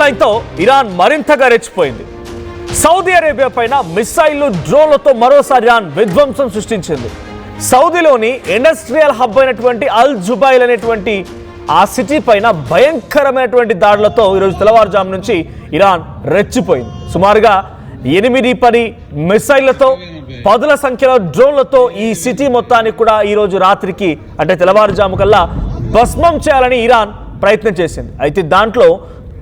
లైన్తో Iran మరింతగా రెచ్చిపోయింది. Saudi Arabia పైన మిస్సైళ్లు, డ్రోన్లతో మరోసారి ఇరాన్ విధ్వంసం సృష్టించింది. సౌదీలోని ఇండస్ట్రియల్ హబ్ అయినటువంటి అల్ జుబైల్ అనేటువంటి ఆ సిటీ పైన భయంకరమైనటువంటి దాడులతో ఈరోజు తెల్లవారుజాము నుంచి ఇరాన్ రెచ్చిపోయింది. సుమారుగా 8-10 మిసైళ్లతో, పదుల సంఖ్యలో డ్రోన్లతో ఈ సిటీ మొత్తానికి కూడా ఈరోజు రాత్రికి అంటే తెల్లవారుజాము కల్లా భస్మం చేయాలని ఇరాన్ ప్రయత్నం చేసింది. అయితే దాంట్లో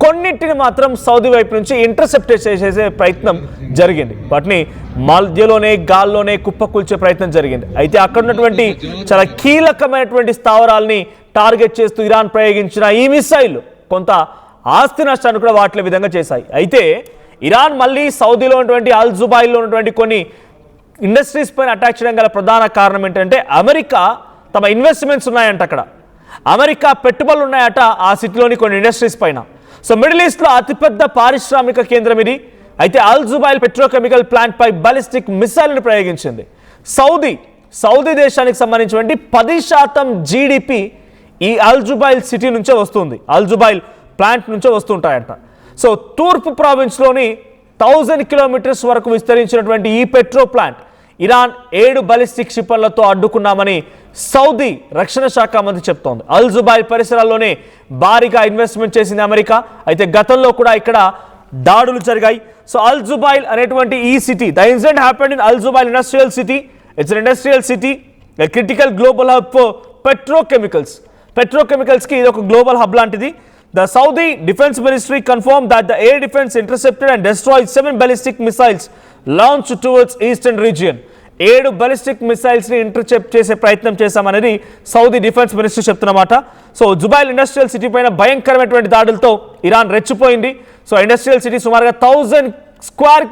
కొన్నింటిని మాత్రం సౌదీ వైపు నుంచి ఇంటర్సెప్ట్ చేసే ప్రయత్నం జరిగింది. వాటిని మధ్యలోనే గాల్లోనే కుప్పకూల్చే ప్రయత్నం జరిగింది. అయితే అక్కడ ఉన్నటువంటి చాలా కీలకమైనటువంటి స్థావరాల్ని టార్గెట్ చేస్తూ ఇరాన్ ప్రయోగించిన ఈ మిసైళ్లు కొంత ఆస్తి నష్టాన్ని కూడా వాటిల విధంగా చేశాయి. అయితే ఇరాన్ మళ్ళీ సౌదీలో ఉన్నటువంటి అల్ జుబైల్లో ఉన్నటువంటి కొన్ని ఇండస్ట్రీస్ పైన అటాక్ చేయడం గల ప్రధాన కారణం ఏంటంటే అమెరికా తమ ఇన్వెస్ట్మెంట్స్ ఉన్నాయంట, అక్కడ అమెరికా పెట్టుబడులు ఉన్నాయట ఆ సిటీలోని కొన్ని ఇండస్ట్రీస్ పైన. సో మిడిల్ ఈస్ట్లో అతిపెద్ద పారిశ్రామిక కేంద్రం ఇది. అయితే అల్ జుబైల్ పెట్రోకెమికల్ ప్లాంట్ పై బాలిస్టిక్ మిసైల్ని ప్రయోగించింది. సౌదీ దేశానికి సంబంధించినటువంటి 10% జీడిపి ఈ అల్ జుబైల్ సిటీ నుంచే వస్తుంది, అల్ జుబైల్ ప్లాంట్ నుంచే వస్తుంటాయంట. సో తూర్పు ప్రావిన్స్లోని 1000 కిలోమీటర్స్ వరకు విస్తరించినటువంటి ఈ పెట్రో ప్లాంట్ ఇరాన్ 7 బాలిస్టిక్ క్షిపణులతో అడ్డుకున్నామని సౌదీ రక్షణ శాఖ మంత్రి చెప్తోంది. అల్ జుబైల్ పరిసరాల్లోనే భారీగా ఇన్వెస్ట్మెంట్ చేసింది అమెరికా. అయితే గతంలో కూడా ఇక్కడ దాడులు జరిగాయి. సో అల్ జుబైల్ అనేటువంటి ఈ city, the incident happened in Al Jubail industrial city. It's an industrial city, a critical global hub for పెట్రోకెమికల్స్కి ఇది ఒక గ్లోబల్ హబ్ లాంటిది. The Saudi Defense Ministry confirmed that the air defense intercepted and destroyed 7 ballistic missiles launched towards eastern region. 7 ballistic missiles ని intercept చేసే ప్రయత్నం చేశామనేది Saudi defence ministry చెప్తున్నమాట. So Jubail industrial city పైన భయంకరమైనటువంటి దాడులతో ఇరాన్ రెచ్చిపోయింది. సో ఇండస్ట్రియల్ సిటీ సుమారుగా 1000 స్క్వేర్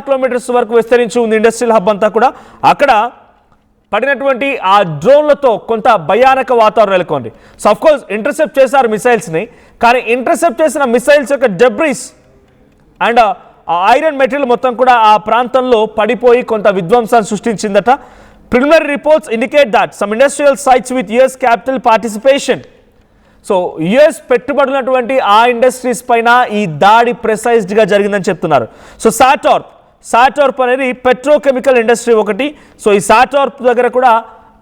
కిలోమీటర్స్ వరకు విస్తరించి ఉంది ఇండస్ట్రియల్ హబ్ అంతా కూడా. అక్కడ పడినటువంటి ఆ డ్రోన్లతో కొంత భయానక వాతావరణం నెలకొంది. సో అఫ్ కోర్స్ ఇంటర్సెప్ట్ చేశారు మిసైల్స్ని, కానీ ఇంటర్సెప్ట్ చేసిన మిసైల్స్ యొక్క డెబ్రిస్ అండ్ ఐరన్ మెటీరియల్ మొత్తం కూడా ఆ ప్రాంతంలో పడిపోయి కొంత విధ్వంసాన్ని సృష్టించిందట. Preliminary reports indicate that some industrial sites with US capital participation, so US పెట్టుబడులటువంటి ఆ ఇండస్ట్రీస్ పైన ఈ దాడి ప్రెసైజ్డ్గా జరిగిందని చెప్తున్నారు. సో సాటార్ప్ అనేది పెట్రోకెమికల్ ఇండస్ట్రీ ఒకటి. సో ఈ సాటార్ప్ దగ్గర కూడా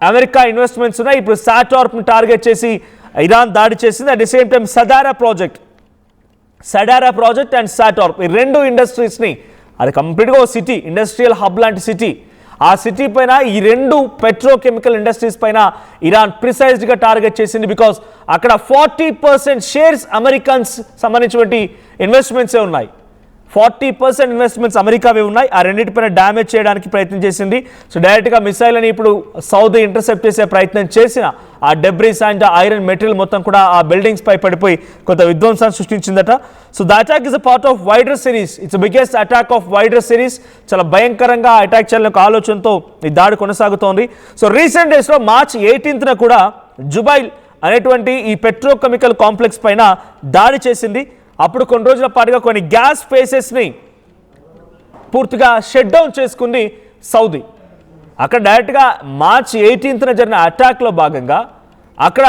అమెరికా ఇన్వెస్ట్మెంట్స్ ఉన్నాయి. ఇప్పుడు సాటార్ప్ని టార్గెట్ చేసి ఇరాన్ దాడి చేసింది. At the same time Sadara project and Satorp, ఈ 2 ఇండస్ట్రీస్ని, అది కంప్లీట్గా ఓ సిటీ, ఇండస్ట్రియల్ హబ్ లాంటి సిటీ, ఆ సిటీ పైన ఈ 2 పెట్రోకెమికల్ ఇండస్ట్రీస్ పైన ఇరాన్ ప్రిసైజ్డ్గా టార్గెట్ చేసింది. బికాస్ అక్కడ 40% షేర్స్ అమెరికన్స్ సంబంధించినటువంటి ఇన్వెస్ట్మెంట్సే ఉన్నాయి. 40% ఇన్వెస్ట్మెంట్స్ అమెరికావే ఉన్నాయి. ఆ రెండింటిపైన డ్యామేజ్ చేయడానికి ప్రయత్నం చేసింది. సో డైరెక్ట్గా మిసైల్ అని ఇప్పుడు సౌదీ ఇంటర్సెప్ట్ చేసే ప్రయత్నం చేసిన ఆ డెబ్రిస్ అండ్ ఐరన్ మెటీరియల్ మొత్తం కూడా ఆ బిల్డింగ్స్ పై పడిపోయి కొంత విధ్వంసాన్ని సృష్టించిందట. So the attack is a part of wider series, it's biggest attack of wider series. చాలా భయంకరంగా అటాక్ చేయాలనే ఒక ఆలోచనతో ఈ దాడి కొనసాగుతోంది. సో రీసెంట్ డేస్లో మార్చ్ 18న కూడా జుబైల్ అనేటువంటి ఈ పెట్రోకెమికల్ కాంప్లెక్స్ పైన దాడి చేసింది. అప్పుడు కొన్ని రోజుల పాటుగా కొన్ని గ్యాస్ ఫేసెస్ని పూర్తిగా షట్ డౌన్ చేసుకుంది సౌదీ. అక్కడ డైరెక్ట్గా మార్చ్ 18న జరిగిన అటాక్లో భాగంగా అక్కడ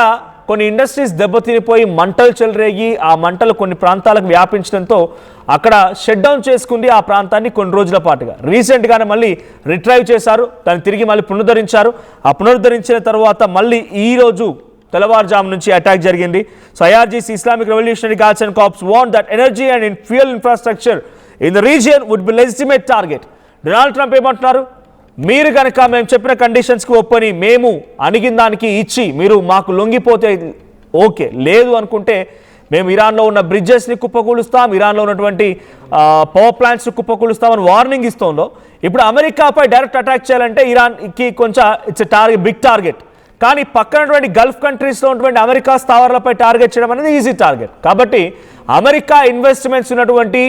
కొన్ని ఇండస్ట్రీస్ దెబ్బతినిపోయి మంటలు చెలరేగి ఆ మంటలు కొన్ని ప్రాంతాలకు వ్యాపించడంతో అక్కడ షట్ డౌన్ చేసుకుంది ఆ ప్రాంతాన్ని కొన్ని రోజుల పాటుగా. రీసెంట్గానే మళ్ళీ రిట్రైవ్ చేశారు, దాన్ని తిరిగి మళ్ళీ పునరుద్ధరించారు. ఆ పునరుద్ధరించిన తర్వాత మళ్ళీ ఈరోజు తెల్లవారుజాము నుంచి అటాక్ జరిగింది. So IRGC, Islamic revolutionary guards and corps want that energy and fuel infrastructure in the region would be legitimate target. Donald Trump ఏమంటున్నారు, మీరు కనుక మేము చెప్పిన కండిషన్స్కి ఒప్పని, మేము అణిగిన దానికి ఇచ్చి మీరు మాకు లొంగిపోతే ఓకే, లేదు అనుకుంటే మేము ఇరాన్లో ఉన్న బ్రిడ్జెస్ని కుప్పకూలుస్తాం, ఇరాన్లో ఉన్నటువంటి పవర్ ప్లాంట్స్ని కుప్పకూలుస్తామని వార్నింగ్ ఇస్తుందో, ఇప్పుడు అమెరికాపై డైరెక్ట్ అటాక్ చేయాలంటే ఇరాన్కి కొంచెం ఇట్స్ బిగ్ టార్గెట్. కానీ పక్కనటువంటి గల్ఫ్ కంట్రీస్లో ఉన్నటువంటి అమెరికా స్థావరాలపై టార్గెట్ చేయడం అనేది ఈజీ టార్గెట్. కాబట్టి అమెరికా ఇన్వెస్ట్మెంట్స్ ఉన్నటువంటి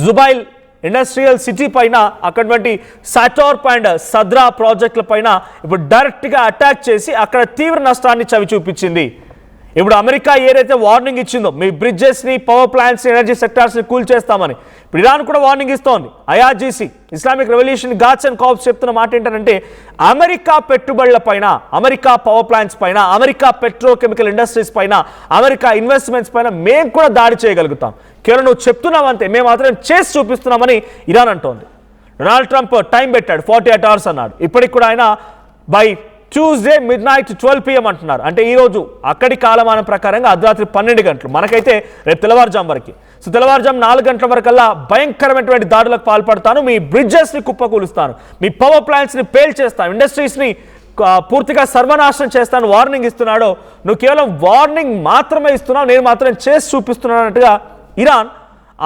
జుబైల్ ఇండస్ట్రియల్ సిటీ పైన, అక్కడటువంటి సాటార్ప్ అండ్ సద్రా ప్రాజెక్టుల పైన ఇప్పుడు డైరెక్ట్గా అటాక్ చేసి అక్కడ తీవ్ర నష్టాన్ని చవి చూపించింది ఇప్పుడు అమెరికా ఏదైతే వార్నింగ్ ఇచ్చిందో మీ బ్రిడ్జెస్ని, పవర్ ప్లాంట్స్, ఎనర్జీ సెక్టార్స్ని కూల్ చేస్తామని, ఇప్పుడు ఇరాన్ కూడా వార్నింగ్ ఇస్తోంది. IRGC, Islamic revolution guards and corps చెప్తున్న మాట ఏంటంటే అమెరికా పెట్టుబడుల పైన, అమెరికా పవర్ ప్లాంట్స్ పైన, అమెరికా పెట్రోకెమికల్ ఇండస్ట్రీస్ పైన, అమెరికా ఇన్వెస్ట్మెంట్స్ పైన మేము కూడా దాడి చేయగలుగుతాం. కేవలం నువ్వు చెప్తున్నావంతే, మేము మాత్రం చేసి చూపిస్తున్నామని ఇరాన్ అంటోంది. డొనాల్డ్ ట్రంప్ టైం పెట్టాడు, 48 hours అన్నాడు. ఇప్పటికి కూడా ఆయన బై ట్యూస్డే midnight 12 PM అంటున్నారు. అంటే ఈరోజు అక్కడి కాలమానం ప్రకారంగా అర్ధరాత్రి 12 గంటలు, మనకైతే రేపు తెల్లవారుజాము వరకు. సో తెల్లవారుజాము 4 గంటల వరకల్లా భయంకరమైనటువంటి దాడులకు పాల్పడతాను, మీ బ్రిడ్జెస్ని కుప్పకూలుస్తాను, మీ పవర్ ప్లాంట్స్ని పేల్చేస్తాను, ఇండస్ట్రీస్ని పూర్తిగా సర్వనాశనం చేస్తాను వార్నింగ్ ఇస్తున్నాడో, నువ్వు కేవలం వార్నింగ్ మాత్రమే ఇస్తున్నావు, నేను మాత్రం చేసి చూపిస్తున్నాను అన్నట్టుగా ఇరాన్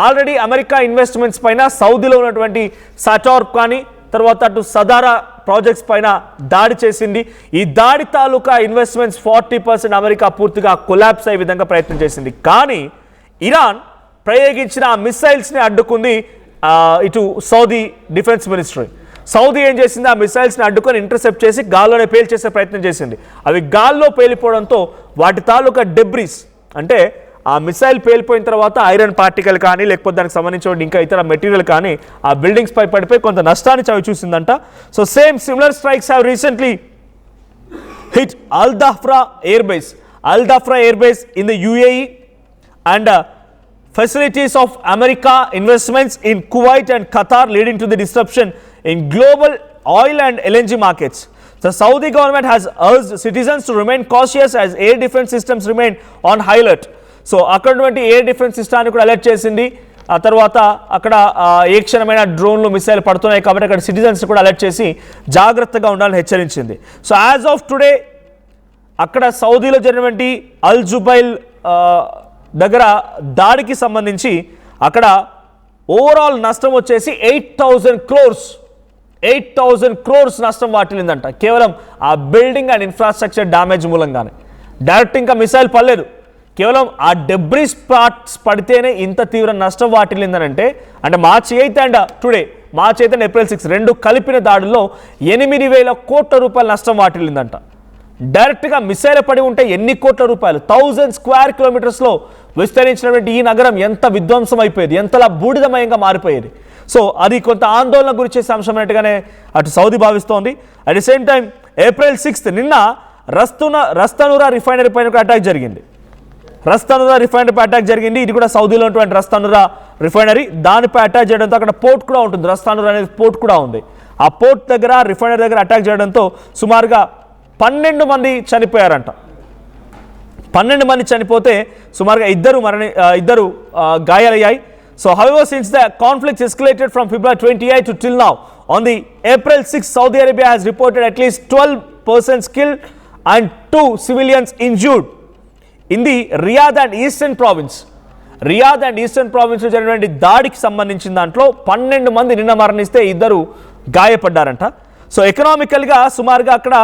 ఆల్రెడీ అమెరికా ఇన్వెస్ట్మెంట్స్ పైన, సౌదీలో ఉన్నటువంటి సాటార్ప్ కానీ, తర్వాత అటు సదారా ప్రాజెక్ట్స్ పైన దాడి చేసింది. ఈ దాడి తాలూకా ఇన్వెస్ట్మెంట్స్ 40% అమెరికా పూర్తిగా కొలాప్స్ అయ్యే విధంగా ప్రయత్నం చేసింది. కానీ ఇరాన్ ప్రయోగించిన ఆ మిసైల్స్ని అడ్డుకుంది ఇటు సౌదీ డిఫెన్స్ మినిస్ట్రీ. సౌదీ ఏం చేసింది, ఆ మిసైల్స్ని అడ్డుకొని ఇంటర్సెప్ట్ చేసి గాల్లోనే పేల్చేసే ప్రయత్నం చేసింది. అవి గాల్లో పేలిపోవడంతో వాటి తాలూకా డెబ్రీస్, అంటే ఆ మిసైల్ పేలిపోయిన తర్వాత ఐరన్ పార్టికల్ కానీ, లేకపోతే దానికి సంబంధించిన ఇంకా ఇతర మెటీరియల్ కానీ ఆ బిల్డింగ్స్ పై పడిపోయి కొంత నష్టాన్ని చవి చూసిందంట. So similar strikes have recently hit Al Dhafra air base in the UAE and facilities of America investments in Kuwait and Qatar, leading to the disruption in global oil and LNG markets. The Saudi government has urged citizens to remain cautious as air defense systems remain on high alert. So అక్కడ air defence సిస్టాన్ని కూడా alert చేసింది. ఆ తర్వాత అక్కడ ఏ క్షణమైన డ్రోన్లు, missile పడుతున్నాయి కాబట్టి అక్కడ సిటిజన్స్ కూడా అలర్ట్ చేసి జాగ్రత్తగా ఉండాలని హెచ్చరించింది. సో యాజ్ ఆఫ్ టుడే అక్కడ సౌదీలో జరిగినటువంటి అల్ జుబైల్ దగ్గర దాడికి సంబంధించి అక్కడ ఓవరాల్ నష్టం వచ్చేసి 8,000 crores నష్టం వాటిల్లిందంట, కేవలం ఆ బిల్డింగ్ అండ్ ఇన్ఫ్రాస్ట్రక్చర్ డ్యామేజ్ మూలంగానే. డైరెక్ట్ ఇంకా మిసైల్ పడలేదు, కేవలం ఆ డెబ్రీస్ పార్ట్స్ పడితేనే ఇంత తీవ్ర నష్టం వాటిల్లిందనంటే, అంటే March 8 and today March 8 and April 6 రెండు కలిపిన దాడుల్లో 8,000 కోట్ల రూపాయల నష్టం వాటిల్లిందంట. డైరెక్ట్గా మిసైల్ పడి ఉంటే ఎన్ని కోట్ల రూపాయలు, 1000 square kilometers విస్తరించినటువంటి ఈ నగరం ఎంత విధ్వంసం అయిపోయేది, ఎంతలా బూడిదమయంగా మారిపోయేది. సో అది కొంత ఆందోళన గురి చేసే అంశం అన్నట్టుగానే అటు సౌదీ భావిస్తోంది. At the same time April 6 నిన్న రస్తనురా రిఫైనరీ పైన అటాక్ జరిగింది. ఇది కూడా సౌదీలో ఉన్నటువంటి రస్తనురా రిఫైనరీ, దానిపై అటాక్ చేయడంతో అక్కడ పోర్ట్ కూడా ఉంటుంది, రస్తనురా అనేది పోర్ట్ కూడా ఉంది. ఆ పోర్ట్ దగ్గర, రిఫైనరీ దగ్గర అటాక్ చేయడంతో సుమారుగా 12 మంది చనిపోయారంట. 12 మంది చనిపోతే సుమారుగా ఇద్దరు గాయాలయ్యాయి. So however, since the conflict escalated from February 28 to till now, on the April 6, Saudi Arabia has reported at least 12 persons killed and 2 civilians injured in the Riyadh and Eastern Province జరిగినటువంటి దాడికి సంబంధించిన దాంట్లో 12 మంది నిన్న మరణిస్తే 2 గాయపడ్డారంట. So ఎకనామికల్గా సుమారుగా అక్కడ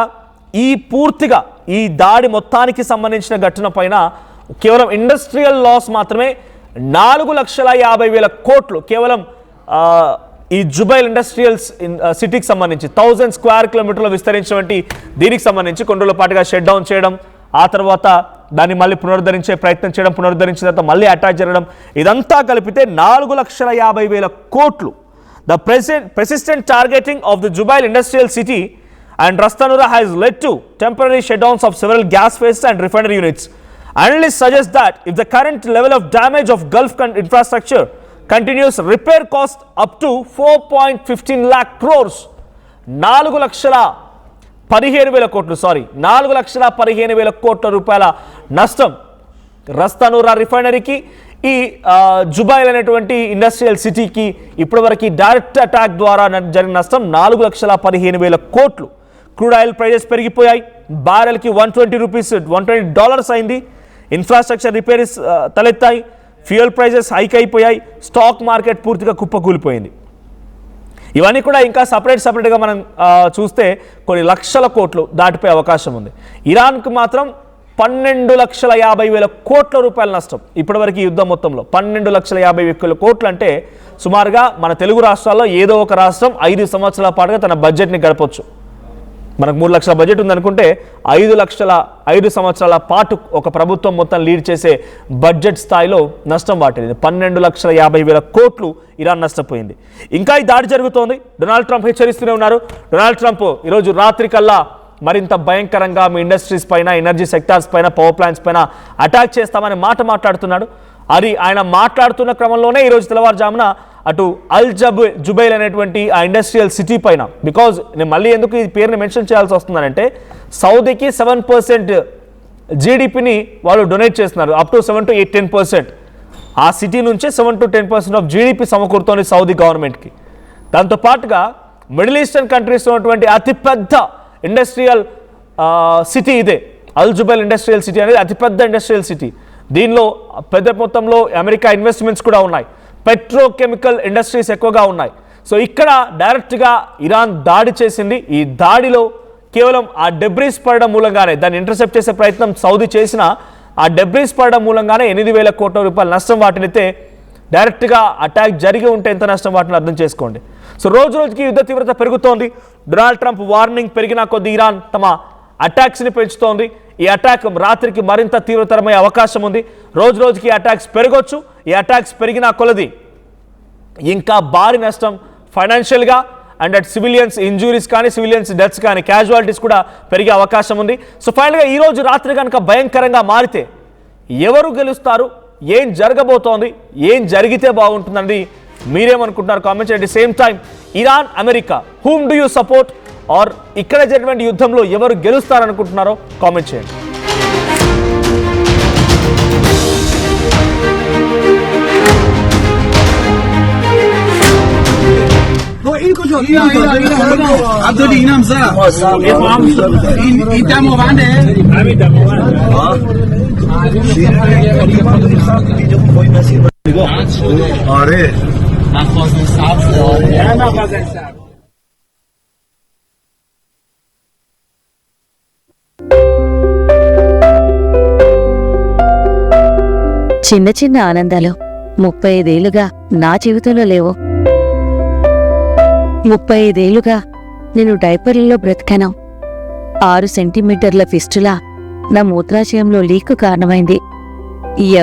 పూర్తిగా ఈ దాడి మొత్తానికి సంబంధించిన ఘటన పైన కేవలం ఇండస్ట్రియల్ లాస్ మాత్రమే 4,50,000 కోట్లు కేవలం ఈ జుబైల్ ఇండస్ట్రియల్ సిటీకి సంబంధించి 1000 square kilometers విస్తరించినటువంటి దీనికి సంబంధించి కొన్ని రోజుల పాటుగా షట్ డౌన్ చేయడం, ఆ తర్వాత దాన్ని మళ్ళీ పునరుద్ధరించే ప్రయత్నం చేయడం, పునరుద్ధరించిన తర్వాత మళ్ళీ అటాక్ జరగడం, ఇదంతా కలిపితే 4,50,000 కోట్లు. The persistent targeting of the Jubail industrial city and Rastanura has led to temporary shutdowns of several gas phases and refinery units. Analysts suggest that if the current level of damage of Gulf infrastructure continues, repair cost up to 4.15 lakh crores, 4,15,000 కోట్లు, 4,15,000 కోట్ల రూపాయల నష్టం రస్తానూరా రిఫైనరీకి, ఈ జుబైల్ అనేటువంటి industrial సిటీకి ఇప్పటివరకు direct attack ద్వారా జరిగిన నష్టం 4,15,000 కోట్లు. క్రూడ్ ఆయిల్ ప్రైజెస్ పెరిగిపోయాయి, బారెల్కి $120 అయింది. ఇన్ఫ్రాస్ట్రక్చర్ రిపేర్స్ తలెత్తాయి, ఫ్యూయల్ ప్రైజెస్ హైక్ అయిపోయాయి, స్టాక్ మార్కెట్ పూర్తిగా కుప్పకూలిపోయింది. ఇవన్నీ కూడా ఇంకా సపరేట్గా మనం చూస్తే కొన్ని లక్షల కోట్లు దాటిపోయే అవకాశం ఉంది. ఇరాన్కు మాత్రం 12,50,000 కోట్ల రూపాయల నష్టం ఇప్పటివరకు ఈ యుద్ధం మొత్తంలో. 12,50,000 కోట్లు అంటే సుమారుగా మన తెలుగు రాష్ట్రాల్లో ఏదో ఒక రాష్ట్రం 5 సంవత్సరాల పాటుగా తన బడ్జెట్ని గడపొచ్చు. మనకు 3 లక్షల బడ్జెట్ ఉందనుకుంటే 5 సంవత్సరాల పాటు ఒక ప్రభుత్వం మొత్తం లీడ్ చేసే బడ్జెట్ స్థాయిలో నష్టం వాటిల్లింది. 12,50,000 కోట్లు ఇరాన్ నష్టపోయింది. ఇంకా ఈ దాడి జరుగుతోంది. డొనాల్డ్ ట్రంప్ హెచ్చరిస్తూనే ఉన్నారు. డొనాల్డ్ ట్రంప్ ఈరోజు రాత్రి కల్లా మరింత భయంకరంగా మీ ఇండస్ట్రీస్ పైన, ఎనర్జీ సెక్టార్స్ పైన, పవర్ ప్లాంట్స్ పైన అటాక్ చేస్తామని మాట్లాడుతున్నాడు. అది ఆయన మాట్లాడుతున్న క్రమంలోనే ఈరోజు తెల్లవారుజామున అటు జుబైల్ అనేటువంటి ఆ ఇండస్ట్రియల్ సిటీ పైన, బికాజ్ నేను మళ్ళీ ఎందుకు ఈ పేరుని మెన్షన్ చేయాల్సి వస్తుందంటే సౌదీకి 7% జీడిపిని వాళ్ళు డొనేట్ చేస్తున్నారు, అప్ టు 7 to 10%. ఆ సిటీ నుంచే 7 to 10% ఆఫ్ జీడిపి సమకూరుతోంది సౌదీ గవర్నమెంట్కి. దాంతోపాటుగా మిడిల్ ఈస్టర్న్ కంట్రీస్ ఉన్నటువంటి అతిపెద్ద ఇండస్ట్రియల్ సిటీ ఇదే. జుబైల్ ఇండస్ట్రియల్ సిటీ అనేది అతిపెద్ద ఇండస్ట్రియల్ సిటీ. దీనిలో పెద్ద మొత్తంలో అమెరికా ఇన్వెస్ట్మెంట్స్ కూడా ఉన్నాయి, పెట్రోకెమికల్ ఇండస్ట్రీస్ ఎక్కువగా ఉన్నాయి. సో ఇక్కడ డైరెక్ట్గా ఇరాన్ దాడి చేసింది. ఈ దాడిలో కేవలం ఆ డెబ్రీస్ పడడం మూలంగానే, దాన్ని ఇంటర్సెప్ట్ చేసే ప్రయత్నం సౌదీ చేసిన ఆ డెబ్రీస్ పడడం మూలంగానే 8,000 కోట్ల రూపాయల నష్టం వాటిల్లితే, డైరెక్ట్గా అటాక్ జరిగి ఉంటే ఎంత నష్టం వాటిని అర్థం చేసుకోండి. సో రోజు రోజుకి యుద్ధ తీవ్రత పెరుగుతోంది. డొనాల్డ్ ట్రంప్ వార్నింగ్ పెరిగిన కొద్దీ ఇరాన్ తమ అటాక్స్ని పెంచుతోంది. ఈ అటాక్ రాత్రికి మరింత తీవ్రతరమయ్యే అవకాశం ఉంది. రోజు రోజుకి అటాక్స్ పెరగొచ్చు. ఈ అటాక్స్ పెరిగిన కొలది ఇంకా భారీ నష్టం ఫైనాన్షియల్గా అండ్ అట్ సివిలియన్స్ ఇంజురీస్ కానీ, సివిలియన్స్ డెత్స్ కానీ, క్యాజువాలిటీస్ కూడా పెరిగే అవకాశం ఉంది. సో ఫైనల్గా ఈరోజు రాత్రి కనుక భయంకరంగా మారితే ఎవరు గెలుస్తారు, ఏం జరగబోతోంది, ఏం జరిగితే బాగుంటుందని మీరేమనుకుంటున్నారు కామెంట్ చేయండి. Same time Iran, America, whom do you support, or ఇక్కడ జరిగినటువంటి యుద్ధంలో ఎవరు గెలుస్తారనుకుంటున్నారో కామెంట్ చేయండి. చిన్న చిన్న ఆనందాలు 35 ఏళ్లుగా నా జీవితంలో లేవు. 35 ఏళ్లుగా నేను డైపర్లలో బ్రతికాను. 6 సెంటీమీటర్ల ఫిస్టులా నా మూత్రాశయంలో లీకు కారణమైంది.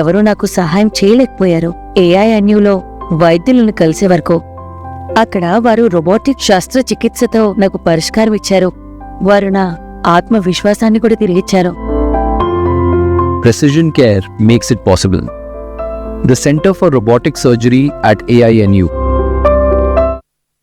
ఎవరూ నాకు సహాయం చేయలేకపోయారు. AINUలో వైద్యులను కలిసే వరకు. అక్కడ వారు రోబోటిక్ శస్త్రచికిత్సతో నాకు పరిష్కారం ఇచ్చారు. వారు నా ఆత్మవిశ్వాసాన్ని కూడా తిరిగిచ్చారు. Precision Care makes it possible. The Center for Robotic Surgery at AINU